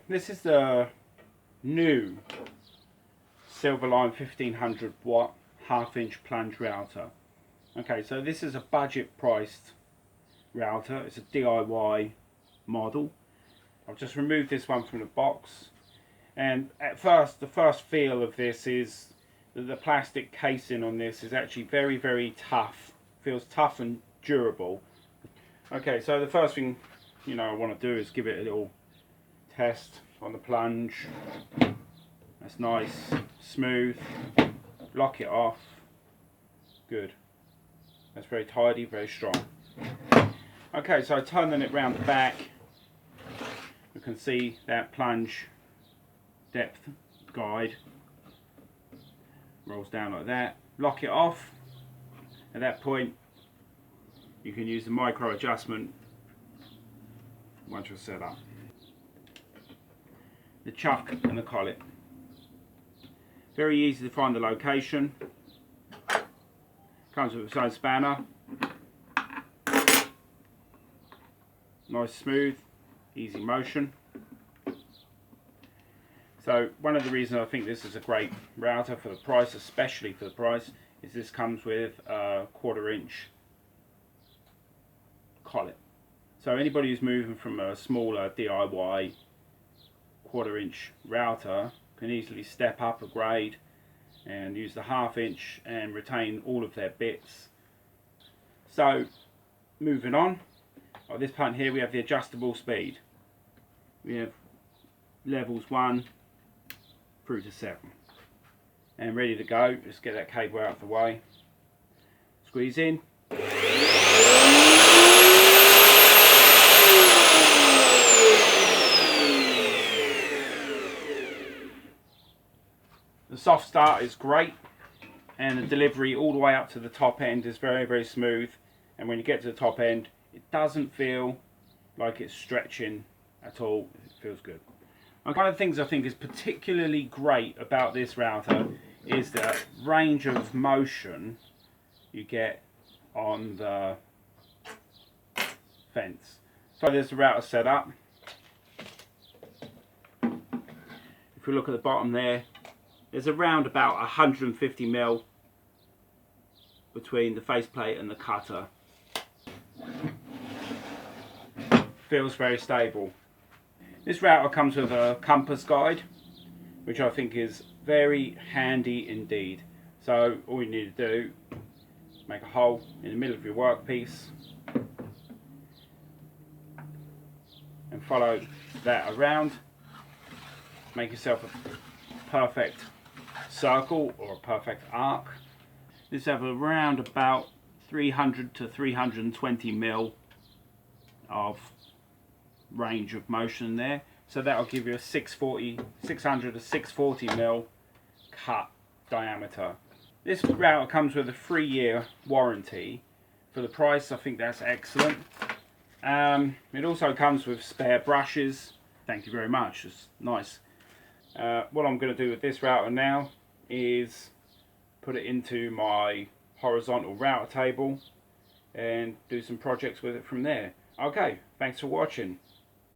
This is the new Silverline 1500 watt half-inch plunge router. Okay, so this is a budget priced router. It's a DIY model. I've just removed this one from the box, and at first, the first feel of this is that the plastic casing on this is actually very tough. Feels tough and durable. Okay, so the first thing I want to do is give it a little test on the plunge. That's nice, smooth. Lock it off. Good. That's very tidy, very strong. Okay, so turning it round the back, you can see that plunge depth guide rolls down like that. Lock it off. At that point, you can use the micro adjustment once you're set up. The chuck and the collet. Very easy to find the location. Comes with its own spanner. Nice, smooth, easy motion. So one of the reasons I think this is a great router for the price, especially for the price, is this comes with a 1/4 inch collet. So anybody who's moving from a smaller DIY 1/4 inch router can easily step up a grade and use the 1/2 inch and retain all of their bits. So moving on, at this point here we have the adjustable speed. We have levels 1 through to 7 and ready to go. Just get that cable out of the way, squeeze in. The soft start is great, and the delivery all the way up to the top end is very smooth, and when you get to the top end it doesn't feel like it's stretching at all. It feels good. And one of the things I think is particularly great about this router is the range of motion you get on the fence. So there's the router set up. If we look at the bottom there's around about 150 mil between the faceplate and the cutter. Feels very stable. This router comes with a compass guide, which I think is very handy indeed. So all you need to do is make a hole in the middle of your workpiece and follow that around. Make yourself a perfect circle or a perfect arc. This have around about 300 to 320 mil of range of motion there, so that'll give you a 600 to 640 mil cut diameter. This router comes with a 3-year warranty. For the price, I think that's excellent. It also comes with spare brushes. Thank you very much, it's nice. What I'm going to do with this router now is put it into my horizontal router table and do some projects with it from there. Okay, thanks for watching.